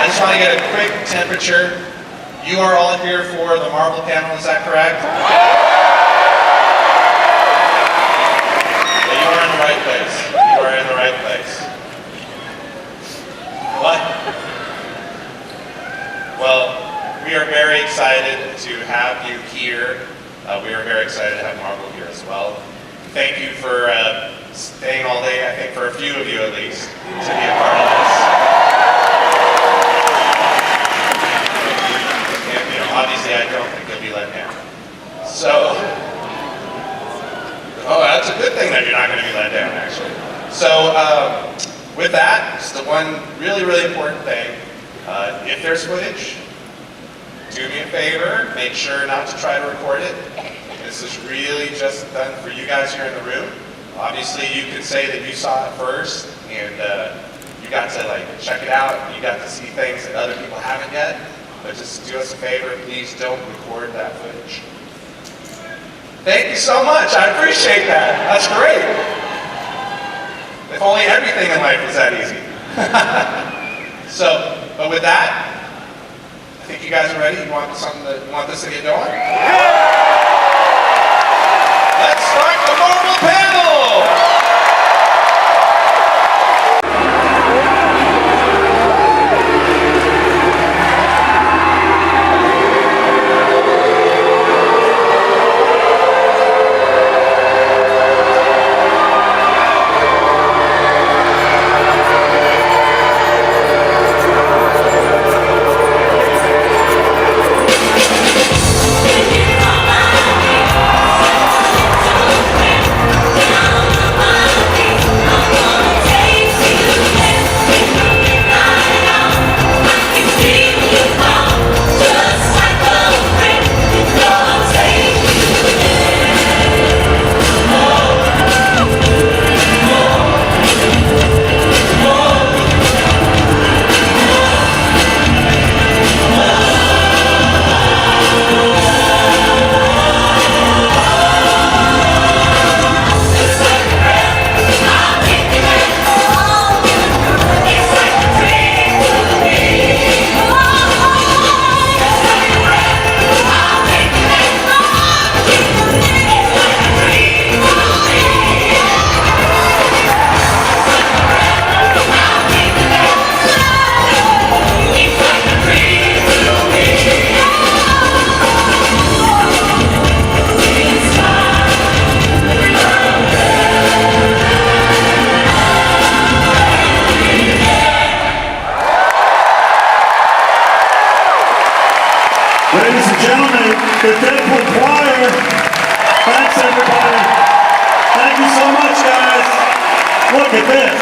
I just want to get a quick temperature. You are all here for the Marvel panel, is that correct? Yeah, you are in the right place. You are in the right place. What? Well, we are very excited to have you here. We are very excited to have Marvel here as well. Thank you for staying all day, I think for a few of you at least, to be a part of this. And, you know, obviously I don't think you'll be let down. So, oh, that's a good thing that you're not going to be let down, actually. So, with that, just the one really, really important thing. If there's footage, do me a favor, make sure not to try to record it. This is really just done for you guys here in the room. Obviously, you can say that you saw it first, and you got to like check it out, and you got to see things that other people haven't yet. But just do us a favor, please don't record that footage. Thank you so much, I appreciate that. That's great. If only everything in life was that easy. So, but with that, I think you guys are ready. You want this to get going? Let's start the Marvel panel! Ladies and gentlemen, the Deadpool Choir. Thanks, everybody. Thank you so much, guys. Look at this.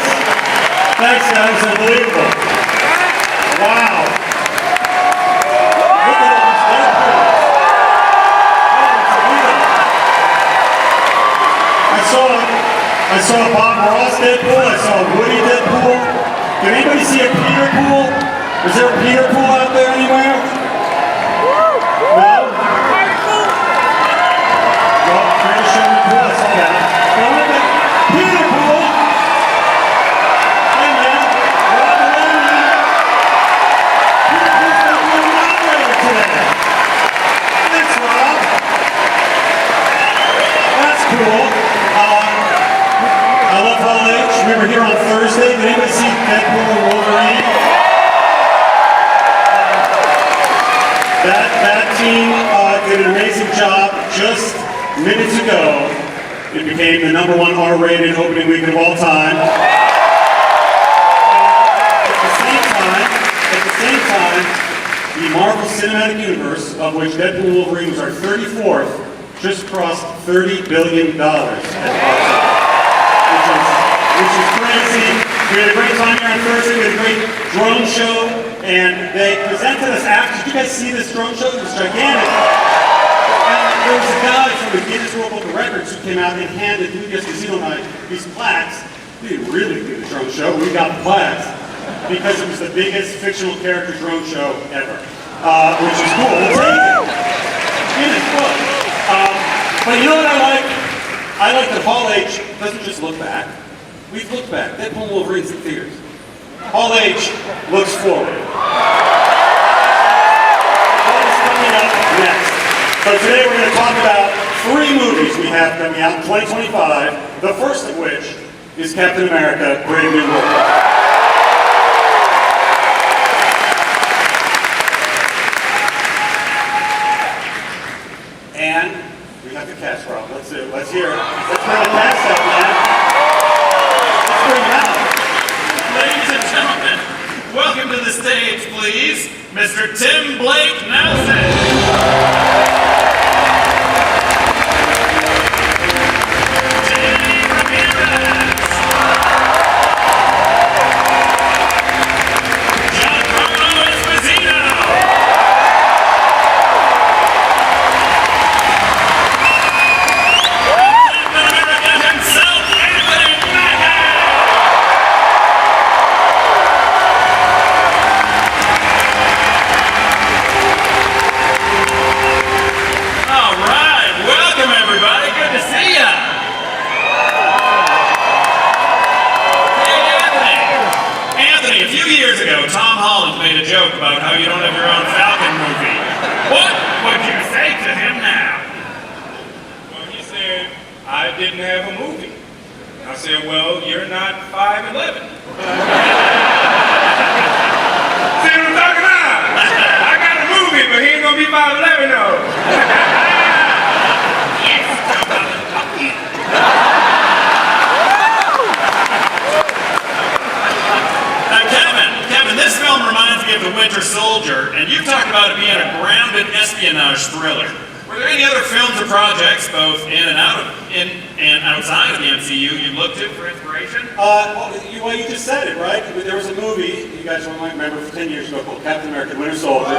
Thanks, guys. Unbelievable. Wow. Look at all these Deadpools. I saw a Bob Ross Deadpool. I saw a Woody Deadpool. Did anybody see a Peter Pool? Is there a Peter Pool out there anywhere? No? Well, pretty sure we could. I saw that. Now look at Peter Pool. Hey man, Rob Maloney. Peter Pool's going to be a moderator today. Thanks, Rob. That's cool. I love Hall H. We were here on Thursday. Did anybody see Deadpool and Wolverine? That team did an amazing job. Just minutes ago, it became the #1 R-rated opening weekend of all time. At the same time, the Marvel Cinematic Universe, of which Deadpool and Wolverine was our 34th, just crossed $30 billion at which is crazy. We had a great time here on Thursday. We had a great drone show, and they presented us after. Did you guys see this drone show? It was gigantic. And there was a guy from the Guinness World Book of Records who came out and handed Lucas Casino Night these plaques. We didn't really do the drone show. We got the plaques because it was the biggest fictional character drone show ever, which is cool. We'll take it. Guinness Book. But you know what I like? I like that Hall H doesn't just look back. We've looked back. Deadpool and Wolverine's in theaters. Hall H looks forward. So today we're going to talk about 3 movies we have coming out in 2025, the first of which is Captain America, Brave New World. And we have the cast, Rob. Let's hear it. Let's bring the cast up, man. Let's bring them out. Ladies and gentlemen, welcome to the stage, please, Mr. Tim Blake Nelson. About how you don't have your own Falcon movie. What would you say to him now? Well, he said, I didn't have a movie. I said, well, you're not 5'11". See what I'm talking about? I got a movie, but he ain't gonna be 5'11", though. Yes, Kevin, this film reminds me of The Winter Soldier, and you talked about it being a grounded espionage thriller. Were there any other films or projects, both in and outside of the MCU, you looked to for inspiration? Well, you just said it, right? There was a movie, you guys might remember, for 10 years ago called Captain America, Winter Soldier. A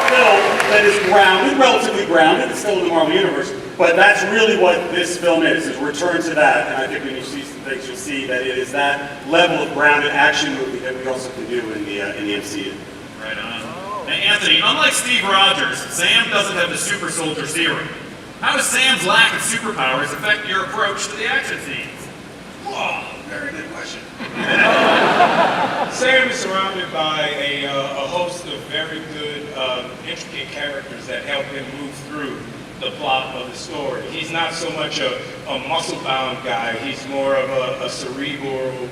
film that is grounded, relatively grounded, it's still in the Marvel Universe, but that's really what this film is a return to that, and I think when you see some things, you'll see that it is that level of grounded action movie that we also can do in the MCU. Right on. Now, Anthony, unlike Steve Rogers, Sam doesn't have the super soldier serum. How does Sam's lack of superpowers affect your approach to the action scenes? Oh, very good question. Sam is surrounded by a host of very good, intricate characters that help him move through the plot of the story. He's not so much a muscle-bound guy. He's more of a cerebral,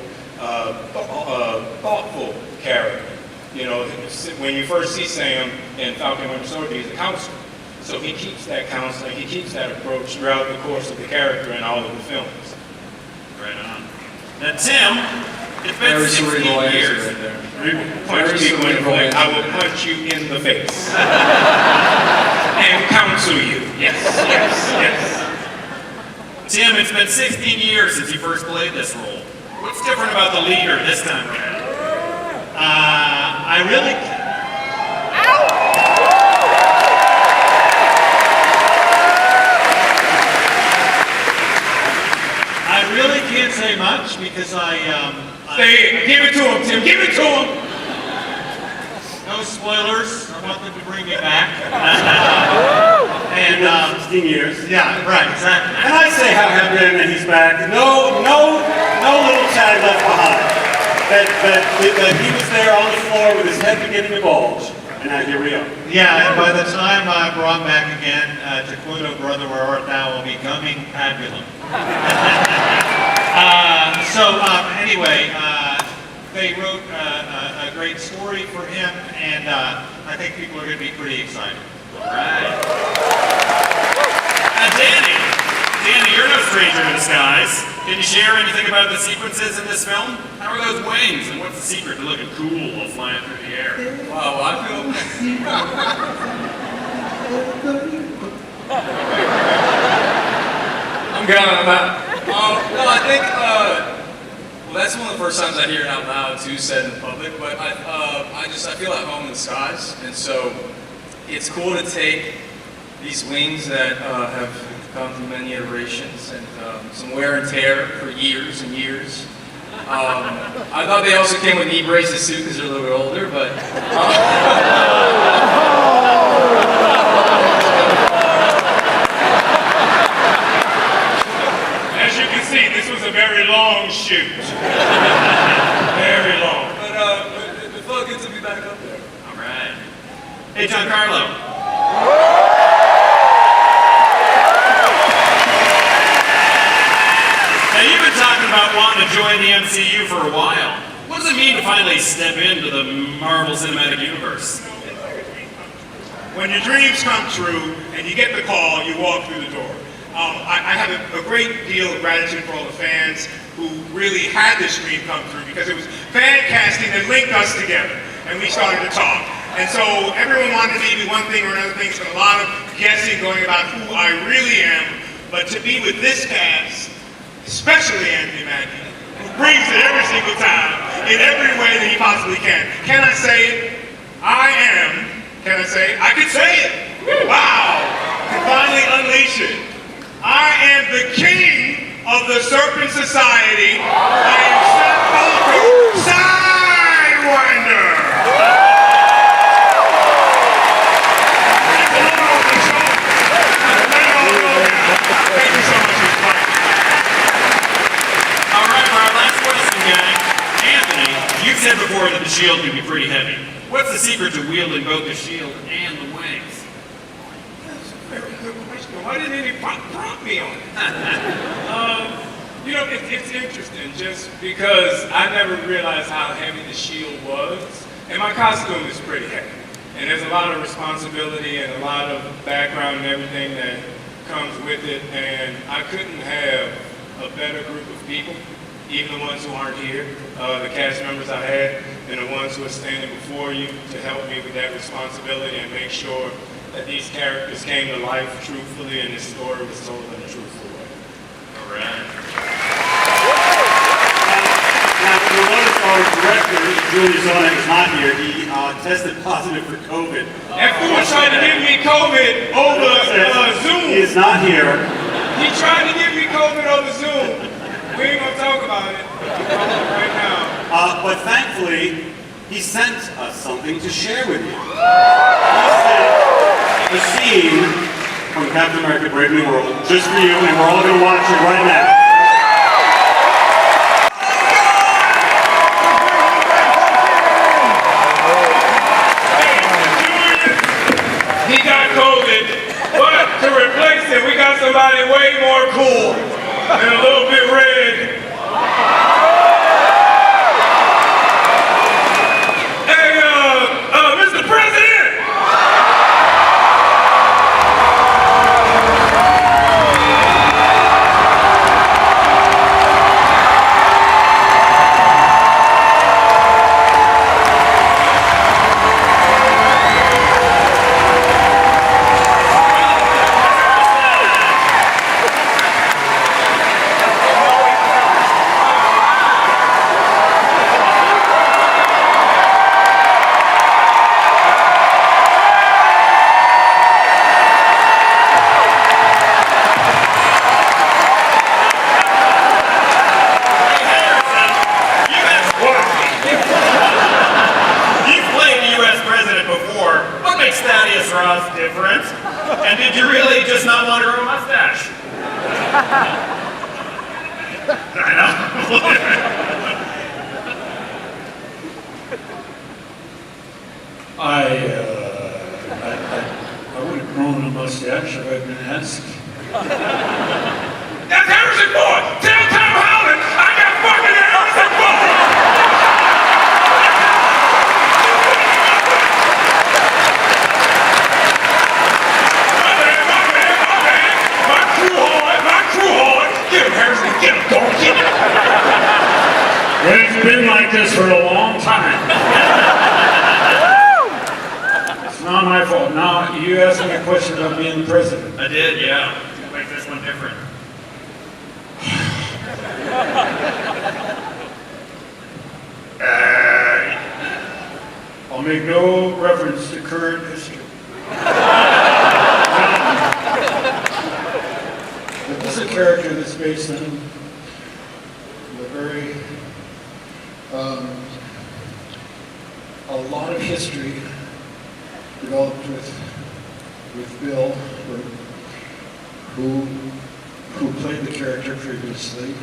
thoughtful character. You know, when you first see Sam in Falcon Winter Soldier, he's a counselor. So he keeps that counseling, he keeps that approach throughout the course of the character in all of the films. Right on. Now, Tim, it's been 16 years. Right there. Punch people in the face. I will punch you in the face. And counsel you. Yes, yes, yes. Tim, it's been 16 years since you first played this role. What's different about the leader this time around? I really can't say much because Say it. Give it to him, Tim. Give it to him. no spoilers. I want them to bring me back. And 16 years. Yeah, right, exactly. And I say how happy I am that he's back. No little tag left behind. That he was there on the floor with his head beginning to bulge. And now here we are. Yeah, and by the time I brought back again, to quote "O Brother, Where Art Thou" will be coming fabulous. Anyway, they wrote a great story for him, and I think people are going to be pretty excited. All right. Danny, you're no stranger to the skies. Can you share anything about the sequences in this film? How are those wings, and what's the secret to looking cool while flying through the air? Wow, I feel. I'm counting on that. No, I think. Well, that's one of the first times I hear it out loud too, said in public. But I feel at home in the skies, and so it's cool to take these wings that have gone through many iterations and some wear and tear for years and years. I thought they also came with knee braces too because they're a little bit older, but As you can see, this was a very long shoot. Very long. it felt good to be back up there. All right. Hey, Giancarlo, wanting to join the MCU for a while. What does it mean to finally step into the Marvel Cinematic Universe? When your dreams come true and you get the call, you walk through the door. I have a great deal of gratitude for all the fans who really had this dream come through, because it was fan casting that linked us together, and we started to talk. And so everyone wanted me to do one thing or another thing, so a lot of guessing going about who I really am. But to be with this cast, especially Anthony Mackie, who brings it every single time in every way that he possibly can. Can I say it? I am. Can I say it? I can say it. Wow. To finally unleash it. I am the king of the Serpent Society. I am Seth Falco, Sidewinder. Thank you so much for your time. All right, for our last question, gang. Anthony, you've said before that the shield can be pretty heavy. What's the secret to wielding both the shield and the wings? That's a very good question. Why didn't any prompt me on it? You know, it's interesting just because I never realized how heavy the shield was. And my costume is pretty heavy. And there's a lot of responsibility and a lot of background and everything that comes with it. And I couldn't have a better group of people, even the ones who aren't here, the cast members I had, and the ones who are standing before you to help me with that responsibility and make sure that these characters came to life truthfully and this story was told in a truthful way. All right. Now, you notice our director, Julie Zona, is not here. He tested positive for COVID. That fool tried to give me COVID over Zoom. He is not here. He tried to give me COVID over Zoom. We ain't gonna talk about it right now. But thankfully, he sent us something to share with you. He sent a scene from Captain America: Brave New World just for you, and we're all going to watch it right now. He got COVID, but to replace him, we got somebody way more cool and a little bit red. Hey, Mr. President! Different. And did you really just not want to grow a mustache? I know. I would have grown a mustache if I'd been asked. That's Harrison Ford! Tell Tom Holland I got fucking Harrison Ford! It's been like this for a long time. It's not my fault. Now, you asked me a question about being the president. I did, yeah. What makes this one different? I'll make no reference to current history. But this is a character that's based on a very, a lot of history developed with Bill, who played the character previously.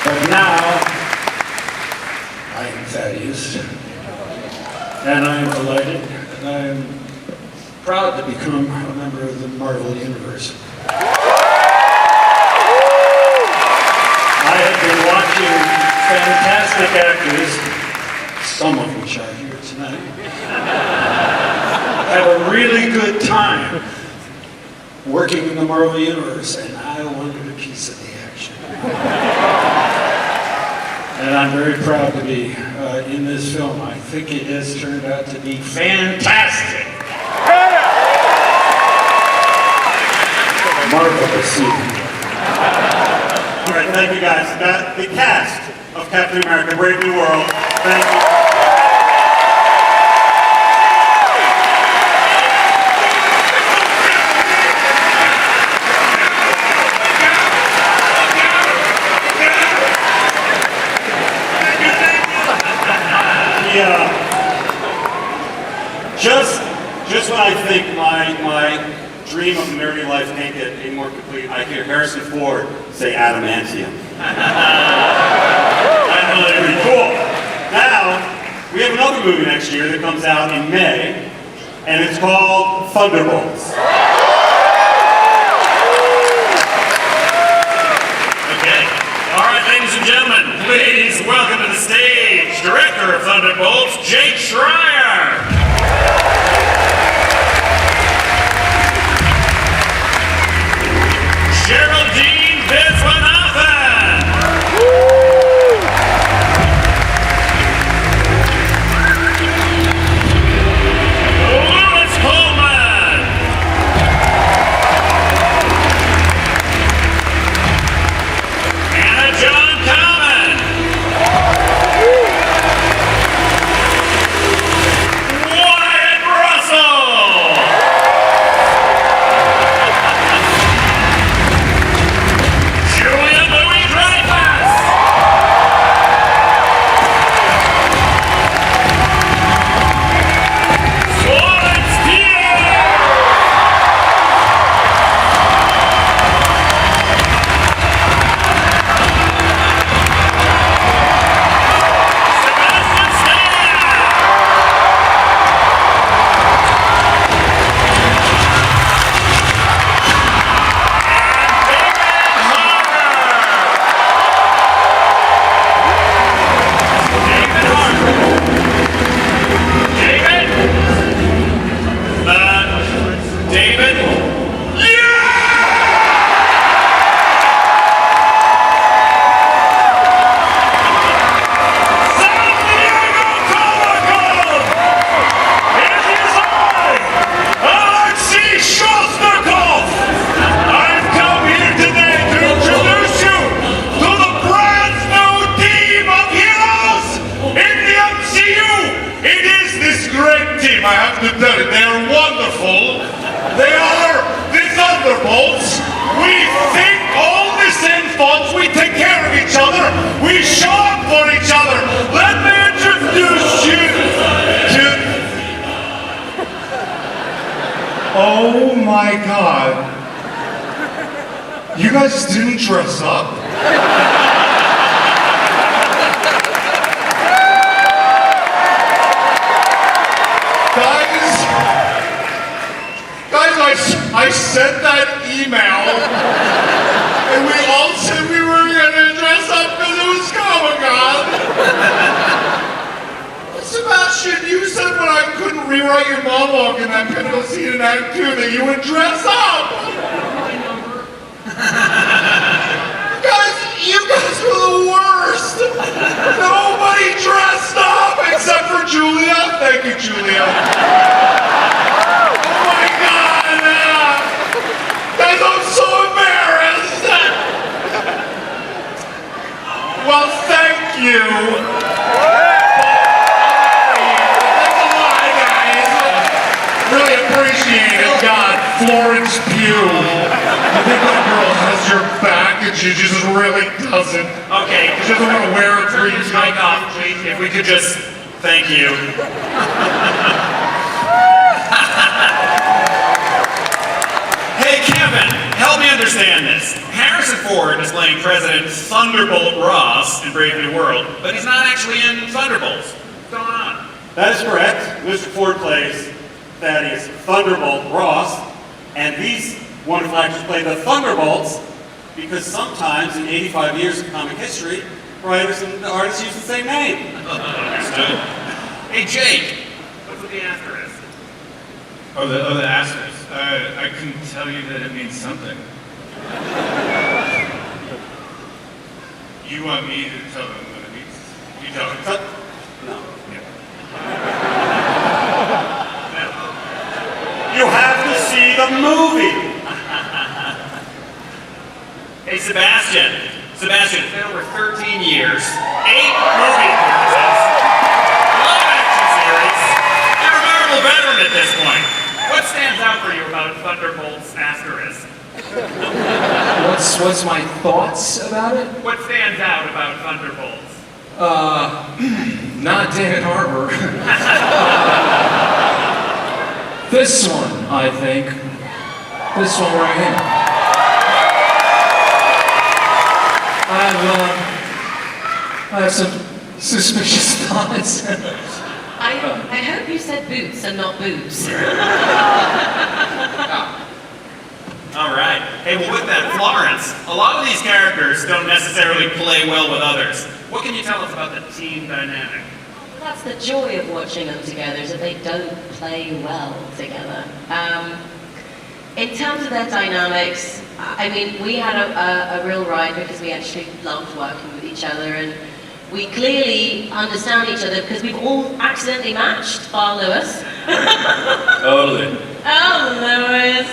But now, I am Thaddeus, and I am delighted, and I am proud to become a member of the Marvel Universe. fantastic actors, some of which are here tonight, have a really good time working in the Marvel Universe, and I wanted a piece of the action. And I'm very proud to be in this film. I think it has turned out to be fantastic. Marvelous. All right, thank you guys. The cast of Captain America: Brave New World. Thank you. Just when I think my dream of a nerdy life can't get any more complete, I hear Harrison Ford say adamantium. That's really pretty cool. Now, we have another movie next year that comes out in May, and it's called Thunderbolts. Okay. All right, ladies and gentlemen, please welcome to the stage Director of Thunderbolts, Jake Schreier. Geraldine Viswanathan. Louis Pullman. Anna John Common. Wyatt Russell. Julia Louis-Dreyfus. Florence Pugh. Sebastian Stan. David? San Diego Comic-Con! It is I, Alexei Shostakov! I've come here today to introduce you to the brand new team of heroes in the MCU! It is this great team, I have to tell you, they are wonderful. They are the Thunderbolts. We think all the same thoughts. We take care of each other. We show up for each other. Let me introduce you to... Oh my God. You guys didn't dress up? Guys, I sent that email, and we all said we were gonna dress up because it was Comic-Con. Sebastian, you said when I couldn't rewrite your monologue in that pivotal scene in Act 2 that you would dress up. You guys were the worst. Nobody dressed up except for Julia. Thank you, Julia. Oh my God. Guys, I'm so embarrassed. Well, thank you. Thanks a lot, guys. Really appreciate it. God, Florence Pugh. I think that girl has your back and she just really doesn't. Okay. She doesn't want to wear a green Mic off, please. If we could just thank you. Hey, Kevin, help me understand this. Harrison Ford is playing President Thunderbolt Ross in Brave New World, but he's not actually in Thunderbolts. What's going on? That is correct. Mr. Ford plays Thaddeus Thunderbolt Ross, and these wonderful actors play the Thunderbolts because sometimes in 85 years of comic history, writers and the artists use the same name. Understood. Hey, Jake, what's with the asterisk? Oh, the asterisk. I can tell you that it means something. You want me to tell them what it means? You tell them. No. You have to see the movie. Hey, Sebastian. Sebastian, it's been over 13 years, 8 movie appearances, live-action series. You're a Marvel veteran at this point. What stands out for you about Thunderbolt's asterisk? What's my thoughts about it? What stands out about Thunderbolts? Not David Harbour. This one, I think. This one right here. I have some suspicious thoughts. I hope you said boots and not boobs. All right. Hey, well, with that, Florence, a lot of these characters don't necessarily play well with others. What can you tell us about the team dynamic? That's the joy of watching them together, is that they don't play well together. In terms of their dynamics, I mean, we had a real ride because we actually loved working with each other, and we clearly understand each other because we've all accidentally matched, bar Lewis. Totally. Oh, Lewis.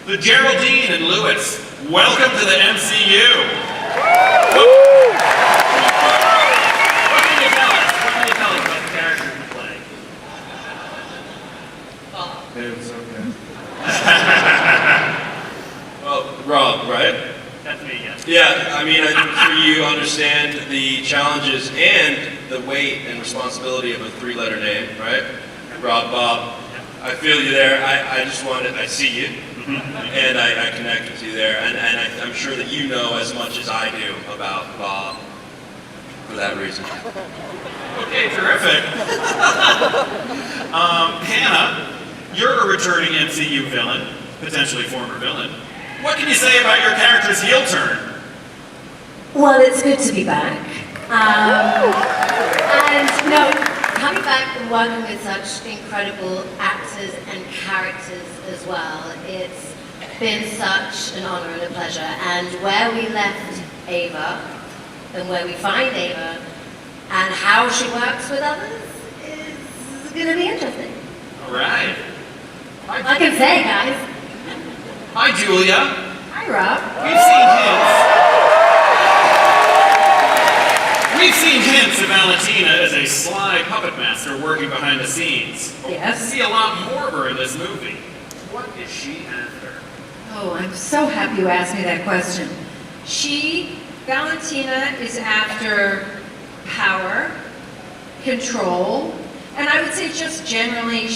The Geraldine and Lewis, welcome to the MCU. What can you tell us? What can you tell us about the characters you play? It's okay. Well, Rob, right? That's me, yes. Yeah, I mean, I'm sure you understand the challenges and the weight and responsibility of a 3-letter name, right? Rob, Bob. I feel you there. I see you, and I connect with you there, and I'm sure that you know as much as I do about Bob for that reason. Okay, terrific. Hannah, you're a returning MCU villain, potentially former villain. What can you say about your character's heel turn? Well, it's good to be back. And no, coming back and working with such incredible actors and characters as well, it's been such an honor and a pleasure. And where we left Ava, and where we find Ava, and how she works with others is going to be interesting. All right. I can say, guys. Hi, Julia. Hi, Rob. We've seen hints of Valentina as a sly puppet master working behind the scenes. Yes. We see a lot more of her in this movie. What is she after? Oh, I'm so happy you asked me that question. Valentina is after power, control, and I would say just generally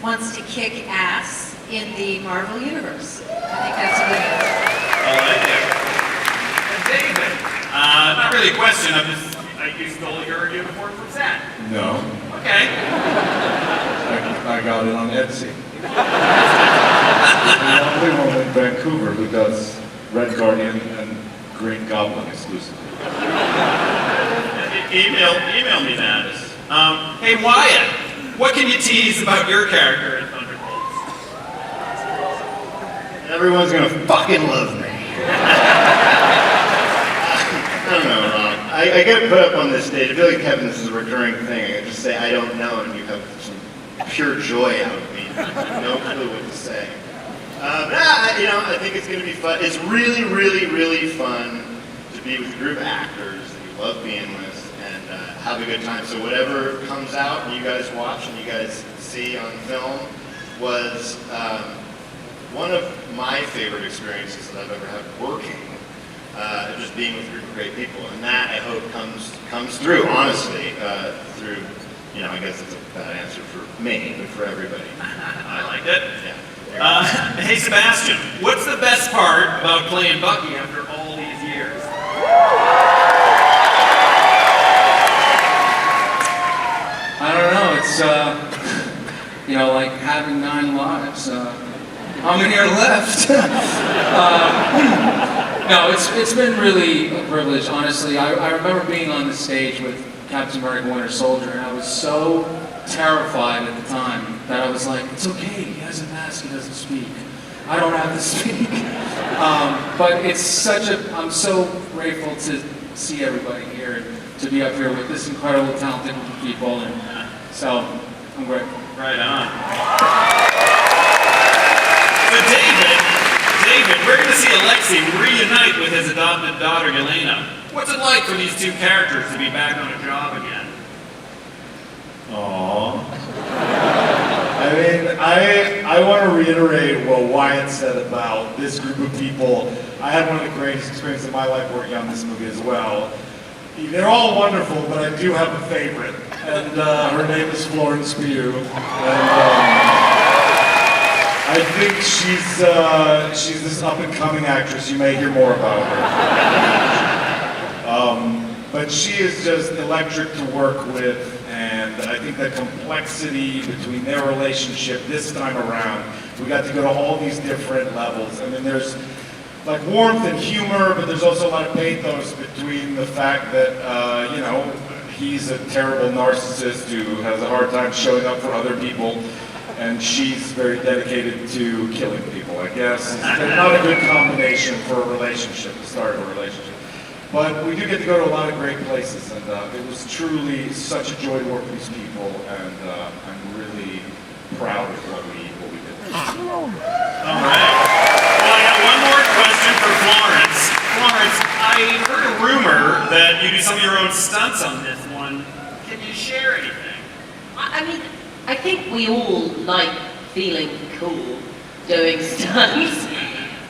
wants to kick ass in the Marvel Universe. I think that's a good answer. I like it. And David, not really a question, you stole your uniform from Zach. No. Okay. I got it on Etsy. The only one in Vancouver who does Red Guardian and Green Goblin exclusively. Email me that. Hey Wyatt, what can you tease about your character in Thunderbolts? Everyone's gonna fucking love me. I don't know, Rob. I get put up on this stage. I feel like, Kevin, this is a recurring thing. I just say I don't know, and you have some pure joy out of me. No clue what to say. I think it's gonna be fun. It's really, really, really fun to be with a group of actors that you love being with and have a good time. So whatever comes out and you guys watch and you guys see on film was one of my favorite experiences that I've ever had working. Just being with a group of great people, and that I hope comes through. Honestly, through I guess it's a bad answer for me, but for everybody. I like it. Yeah. Hey Sebastian, what's the best part about playing Bucky after all these years? I don't know, it's, like having 9 lives. How many are left? No, it's been really a privilege, honestly. I remember being on the stage with Captain America Winter Soldier, and I was so terrified at the time that I was like, it's okay, he has a mask, he doesn't speak. I don't have to speak. But it's such I'm so grateful to see everybody here and to be up here with this incredible, talented group of people, and so I'm grateful. Right on. So David, we're going to see Alexei reunite with his adopted daughter, Yelena. What's it like for these two characters to be back on a job again? Aww. I mean, I want to reiterate what Wyatt said about this group of people. I had one of the greatest experiences of my life working on this movie as well. They're all wonderful, but I do have a favorite, and her name is Florence Pugh. And I think she's this up-and-coming actress. You may hear more about her. But she is just electric to work with, and I think the complexity between their relationship this time around, we got to go to all these different levels. I mean, there's like warmth and humor, but there's also a lot of pathos between the fact that, you know, he's a terrible narcissist who has a hard time showing up for other people, and she's very dedicated to killing people, I guess. It's not a good combination for a relationship, the start of a relationship. But we do get to go to a lot of great places, and it was truly such a joy to work with these people, and I'm really proud of what we did. All right. Well, I got one more question for Florence. Florence, I heard a rumor that you do some of your own stunts on this one. Can you share anything? I mean, I think we all like feeling cool doing stunts,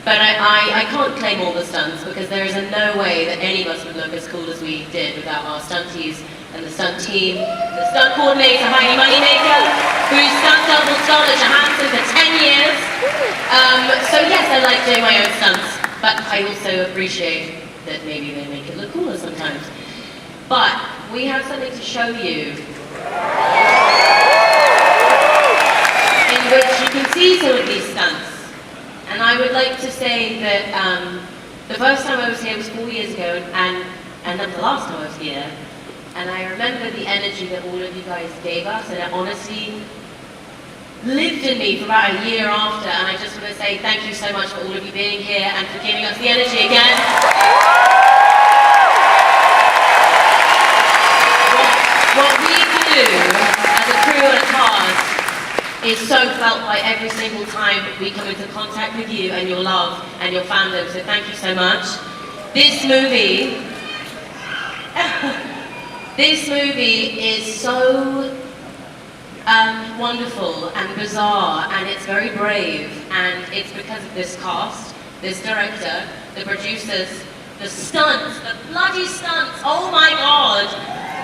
but I can't claim all the stunts because there is no way that any of us would look as cool as we did without our stunties and the stunt team, the stunt coordinator, Heidi Moneymaker, who's stunt double Scarlett Johansson for 10 years. So yes, I like doing my own stunts, but I also appreciate that maybe they make it look cooler sometimes. But we have something to show you in which you can see some of these stunts. And I would like to say that the first time I was here was 4 years ago, and then the last time I was here. And I remember the energy that all of you guys gave us, and it honestly lived in me for about a year after. And I just want to say thank you so much for all of you being here and for giving us the energy again. What we do as a crew on a cast is so felt by every single time we come into contact with you and your love and your fandom, so thank you so much. This movie is so wonderful and bizarre, and it's very brave, and it's because of this cast, this director, the producers, the stunts, the bloody stunts, oh my god,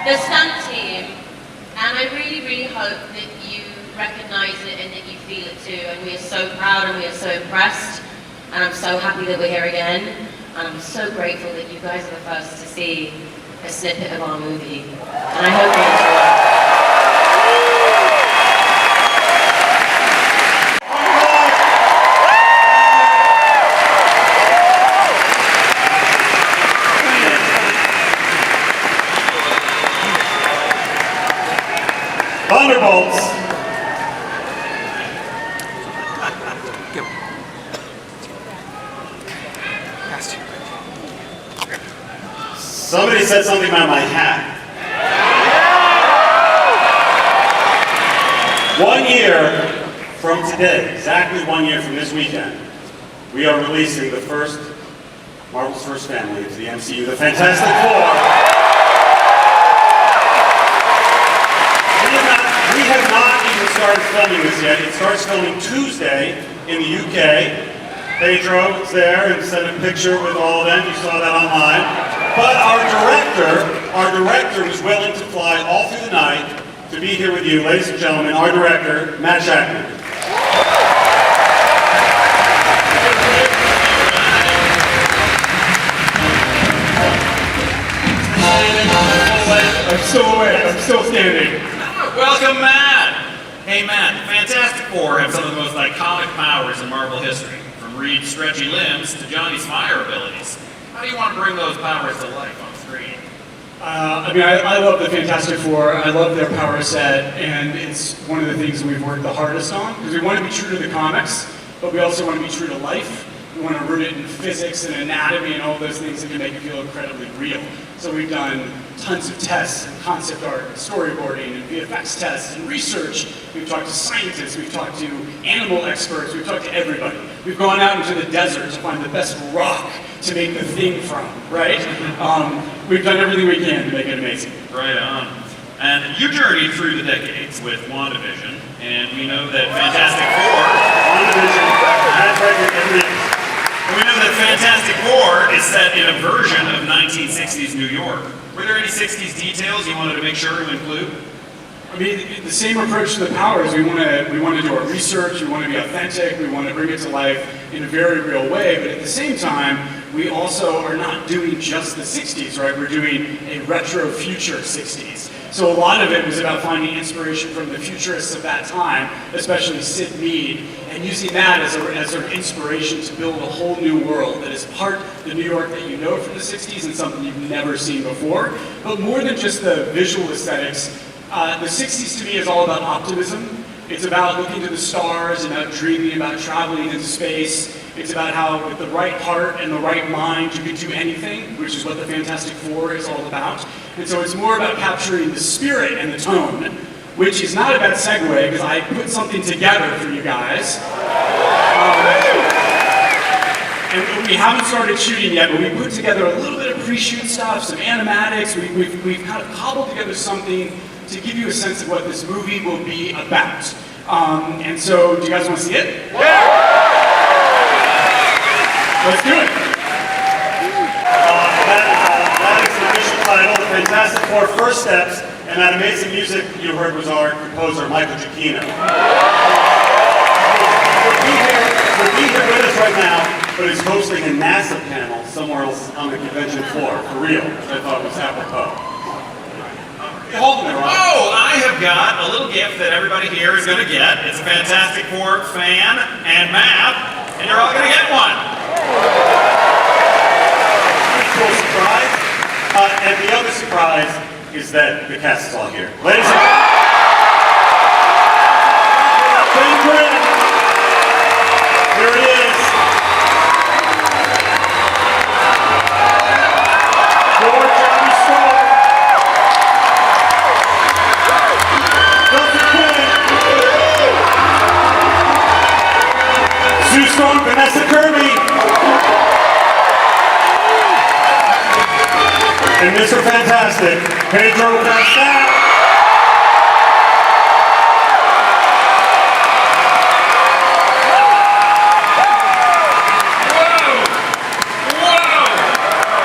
the stunt team, and I really, really hope that you recognize it and that you feel it too, and we are so proud and we are so impressed, and I'm so happy that we're here again, and I'm so grateful that you guys are the first to see a snippet of our movie, and I hope you enjoy. Thunderbolts. Somebody said something about my hat. 1 year from today, exactly 1 year from this weekend, we are releasing the first, Marvel's first family into the MCU, the Fantastic Four. We have not even started filming this yet. It starts filming Tuesday in the UK. Pedro was there and sent a picture with all of them. You saw that online. But our director was willing to fly all through the night to be here with you, ladies and gentlemen, our director, Matt Shackman. I'm still awake. I'm still standing. Welcome, Matt! Hey, Matt, the Fantastic Four have some of the most iconic powers in Marvel history. From Reed's stretchy limbs to Johnny's fire abilities. How do you want to bring those powers to life on screen? I love the Fantastic Four. I love their power set, and it's one of the things that we've worked the hardest on, because we want to be true to the comics, but we also want to be true to life. We want to root it in physics and anatomy and all those things that can make it feel incredibly real. So we've done tons of tests and concept art and storyboarding and VFX tests and research. We've talked to scientists, we've talked to animal experts, we've talked to everybody. We've gone out into the desert to find the best rock to make the thing from, right? We've done everything we can to make it amazing. Right on. And you journeyed through the decades with WandaVision, and we know that Fantastic Four... WandaVision, that's right here every day. We know that Fantastic Four is set in a version of 1960s New York. Were there any 60s details you wanted to make sure to include? I mean, the same approach to the powers. We want to do our research, we want to be authentic, we want to bring it to life in a very real way, but at the same time, we also are not doing just the 60s, right? We're doing a retro future 60s. So a lot of it was about finding inspiration from the futurists of that time, especially Sid Mead, and using that as an inspiration to build a whole new world that is part the New York that you know from the 60s and something you've never seen before. But more than just the visual aesthetics, the 60s to me is all about optimism. It's about looking to the stars, about dreaming, about traveling into space. It's about how with the right heart and the right mind you can do anything, which is what the Fantastic Four is all about. And so it's more about capturing the spirit and the tone, which is not a bad segue because I put something together for you guys. And we haven't started shooting yet, but we put together a little bit of pre-shoot stuff, some animatics. We've kind of cobbled together something to give you a sense of what this movie will be about. And so, do you guys want to see it? Yeah! Let's do it. That is the official title, The Fantastic Four First Steps, and that amazing music you heard was our composer, Michael Giacchino. He'll be here with us right now, but he's hosting a NASA panel somewhere else on the convention floor, for real, which I thought was apropos. Oh, I have got a little gift that everybody here is going to get. It's a Fantastic Four fan and map, and you're all going to get one. Cool surprise. And the other surprise is that the cast is all here. Ladies and gentlemen, Ben Grimm. Here it is. George Johnny Storm. Sue Storm, Vanessa Kirby, and Mr. Fantastic, Pedro Pascal.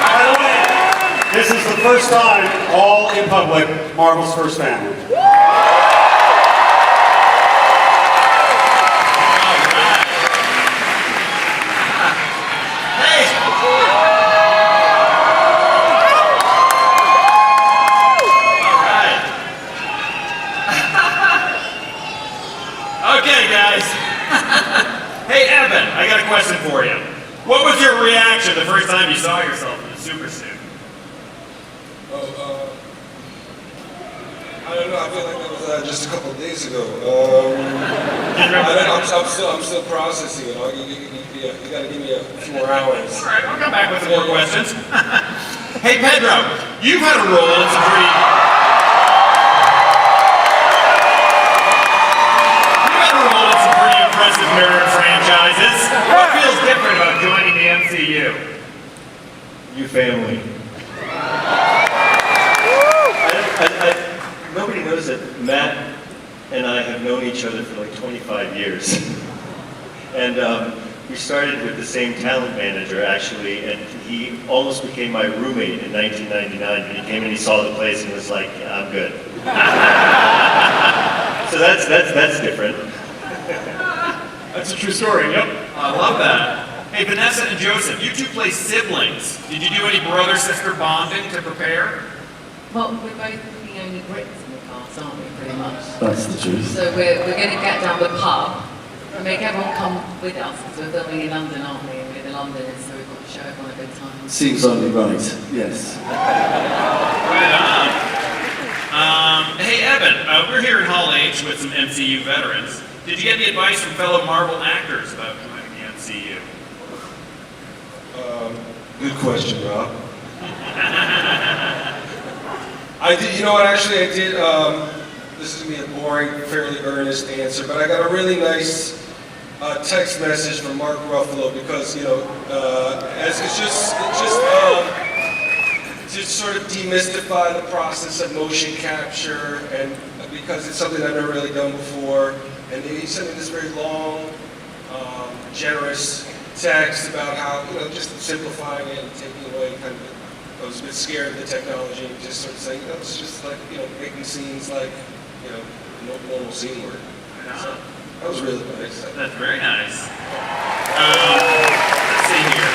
By the way, this is the first time all in public, Marvel's first family. Okay, guys. Hey, Evan, I got a question for you. What was your reaction the first time you saw yourself in a super suit? I don't know. I feel like that was just a couple of days ago. I'm still processing it. You got to give me a few more hours. All right, I'll come back with some more questions. Hey, Pedro, you've had a role in some pretty... impressive nerd franchises. What feels different about joining the MCU? You family. Nobody knows that Matt and I have known each other for like 25 years. And we started with the same talent manager, actually, and he almost became my roommate in 1999. But he came and he saw the place and was like, yeah, I'm good. So that's different. That's a true story, yep. I love that. Hey, Vanessa and Joseph, you two play siblings. Did you do any brother-sister bonding to prepare? Well, we're both the only Brits in the cast, aren't we, pretty much? That's the truth. So we're going to get down the pub, make everyone come with us, because we're filming in London, aren't we? And we're in London, so we've got to show everyone a good time. Seems only right, yes. Right on. Hey, Evan, we're here in Hall H with some MCU veterans. Did you get any advice from fellow Marvel actors about joining the MCU? Good question, Rob. I did, you know what, actually I did, this is going to be a boring, fairly earnest answer, but I got a really nice text message from Mark Ruffalo because, you know, as it's just to sort of demystify the process of motion capture, and because it's something I've never really done before, and he sent me this very long, generous text about how, you know, just simplifying it and taking away kind of, I was a bit scared of the technology and just sort of saying, you know, it's just like, you know, making scenes like, you know, normal scene work. So, that was really nice. That's very nice. Let's see here.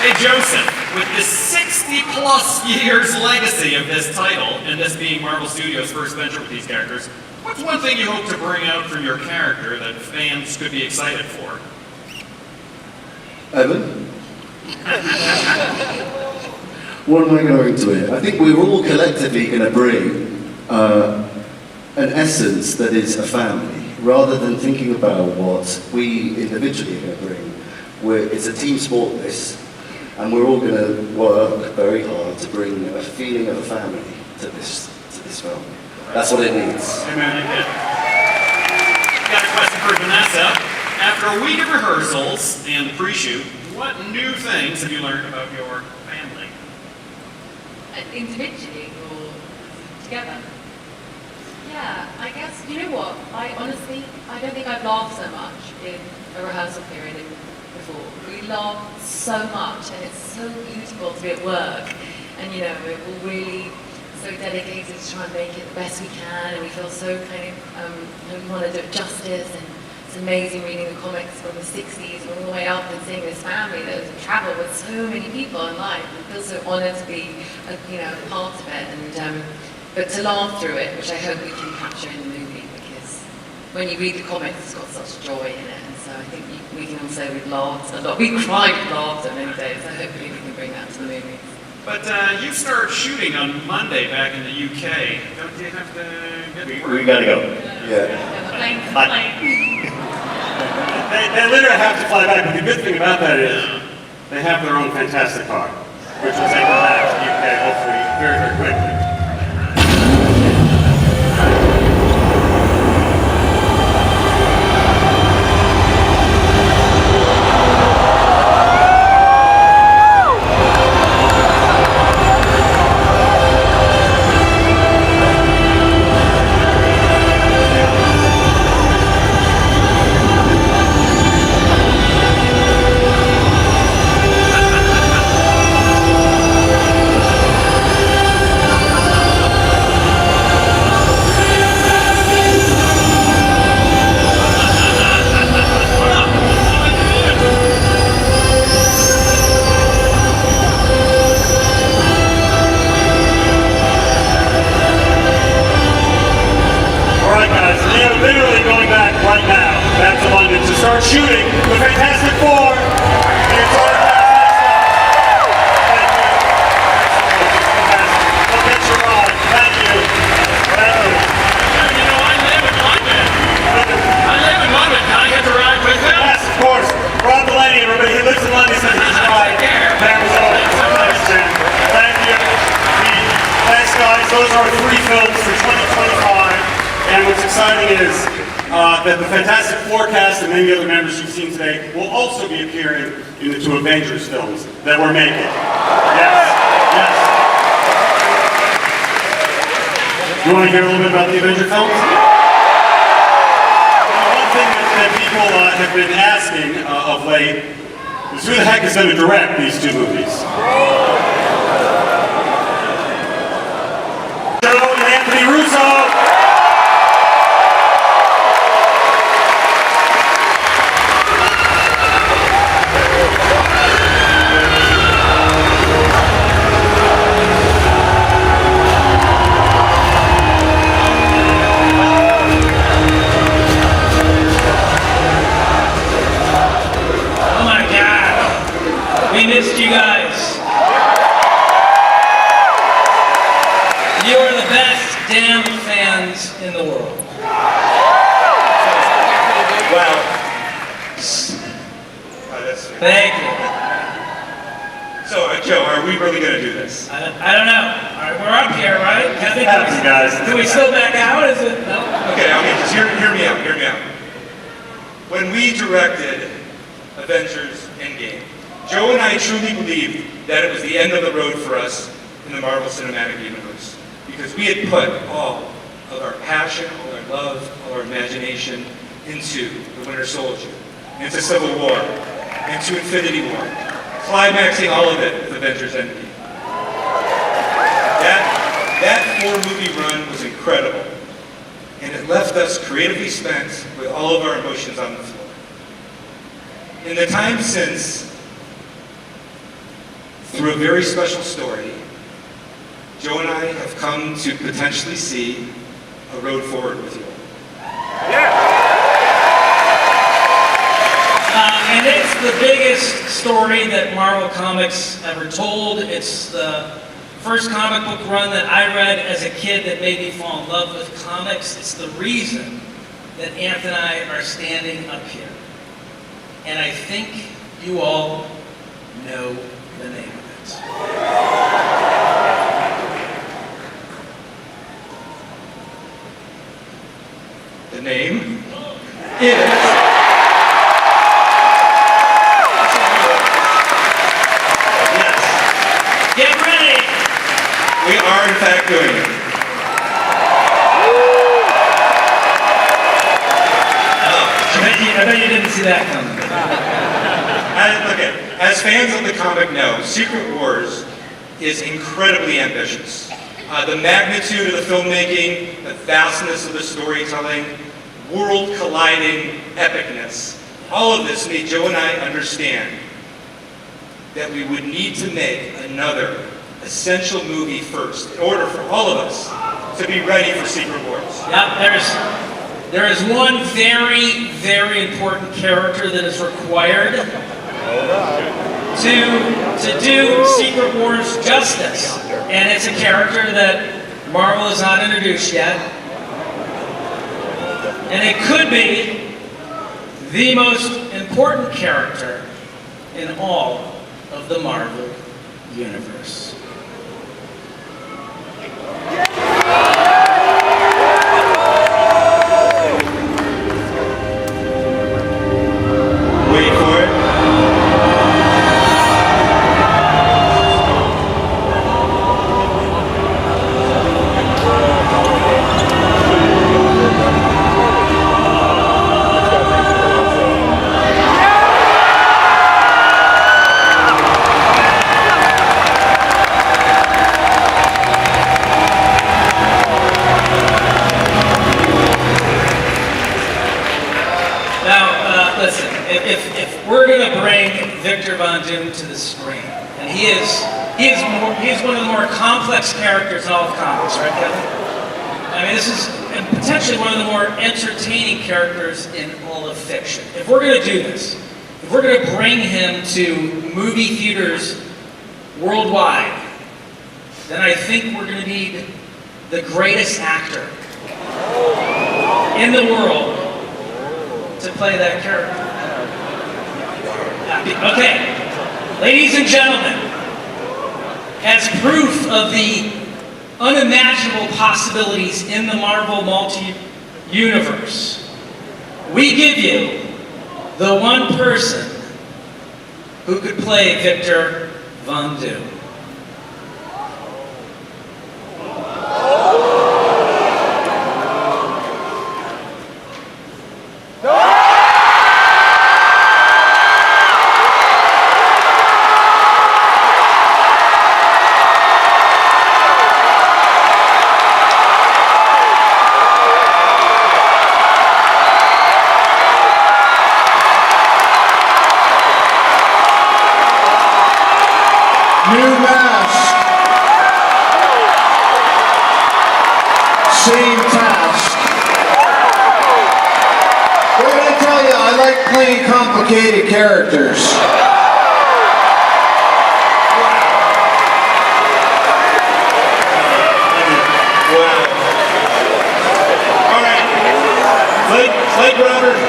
Hey, Joseph, with the 60-plus years legacy of this title, and this being Marvel Studios' first venture with these characters, what's one thing you hope to bring out from your character that fans could be excited for? Evan? What am I going to it? I think we're all collectively going to bring an essence that is a family, rather than thinking about what we individually are going to bring. It's a team sport, this, and we're all going to work very hard to bring a feeling of a family to this film. That's what it needs. Amen. Got a question for Vanessa. After a week of rehearsals and pre-shoot, what new things have you learned about your family? Individually or together? Yeah, I guess, you know what, I honestly don't think I've laughed so much in a rehearsal period before. We laugh so much, and it's so beautiful to be at work, and you know, we're all really so dedicated to try and make it the best we can, and we feel so kind of, we want to do it justice, and it's amazing reading the comics from the 60s and all the way up and seeing this family that has traveled with so many people in life. I feel so honored to be, you know, part of it, and but to laugh through it, which I hope we can capture in the movie, because when you read the comics, it's got such joy in it, and so I think we can all say we've laughed a lot. We cried with laughter many days, so hopefully we can bring that to the movie. But you start shooting on Monday back in the UK. Don't you have to get to work? We gotta go. Yeah. They literally have to fly back, but the good thing about that is they have their own fantastic car, which will take them back to the UK hopefully very, very quickly. Start shooting the Fantastic Four. The entire We'll get you on. Thank you. You know, I live in London. Can I get to ride with him? Yes, of course. Rob Delaney, everybody. He lives in London, so he's right. That was all. Thank you. Thanks, guys. Those are 3 films for 2025. And what's exciting is that the Fantastic Four cast and many other members you've seen today will also be appearing in the 2 Avengers films that we're making. Yes, yes. You want to hear a little bit about the Avenger films? One thing that people have been asking of late is who the heck is going to direct these 2 movies? Joe and Anthony Russo. damn fans in the world. Wow. Thank you. So, Joe, are we really going to do this? I don't know. All right, we're up here, right? Happens, guys. Can we still back out? Is it? No? Okay, just hear me out, hear me out. When we directed Avengers Endgame, Joe and I truly believed that it was the end of the road for us in the Marvel Cinematic Universe. Because we had put all of our passion, all our love, all our imagination into the Winter Soldier, into Civil War, into Infinity War, climaxing all of it with Avengers Endgame. That four-movie run was incredible, and it left us creatively spent with all of our emotions on the floor. In the time since, through a very special story, Joe and I have come to potentially see a road forward with you. And it's the biggest story that Marvel Comics ever told. It's the first comic book run that I read as a kid that made me fall in love with comics. It's the reason that Anthony and I are standing up here. And I think you all know the name of it. The name is... Get ready! We are in fact doing it. I bet you didn't see that coming. As fans of the comic know, Secret Wars is incredibly ambitious. The magnitude of the filmmaking, the vastness of the storytelling, world-colliding epicness, all of this made Joe and I understand that we would need to make another essential movie first in order for all of us to be ready for Secret Wars. Yep, there is one very, very important character that is required to do Secret Wars justice. And it's a character that Marvel has not introduced yet. And it could be the most important character in all of the Marvel Universe. Wait for it. To the screen, and he is one of the more complex characters in all of comics, right, Kevin? I mean, this is potentially one of the more entertaining characters in all of fiction. If we're going to do this, if we're going to bring him to movie theaters worldwide, then I think we're going to need the greatest actor in the world to play that character. Okay. Ladies and gentlemen, as proof of the unimaginable possibilities in the Marvel multi-universe, we give you the one person who could play Victor Von Doom. New mask. Same task. What did I tell you? I like playing complicated characters. Wow. Blake Roberts.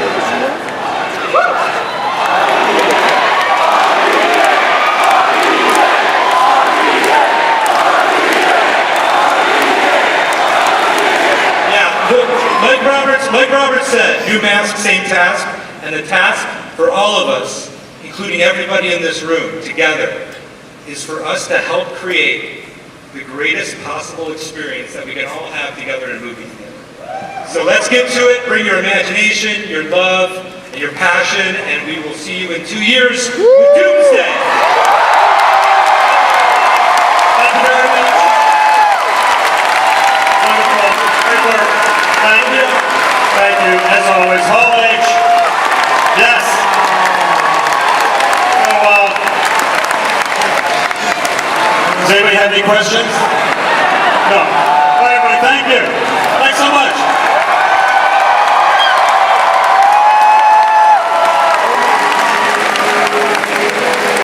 Blake Roberts said, new mask, same task, and the task for all of us, including everybody in this room together, is for us to help create the greatest possible experience that we can all have together in a movie theater. So let's get to it, bring your imagination, your love, and your passion, and we will see you in 2 years with Doomsday. Thank you very much. Wonderful. Great work. Thank you. Thank you. As always, Hall H. Yes. So, does anybody have any questions? No. All right, everybody, thank you. Thanks so much.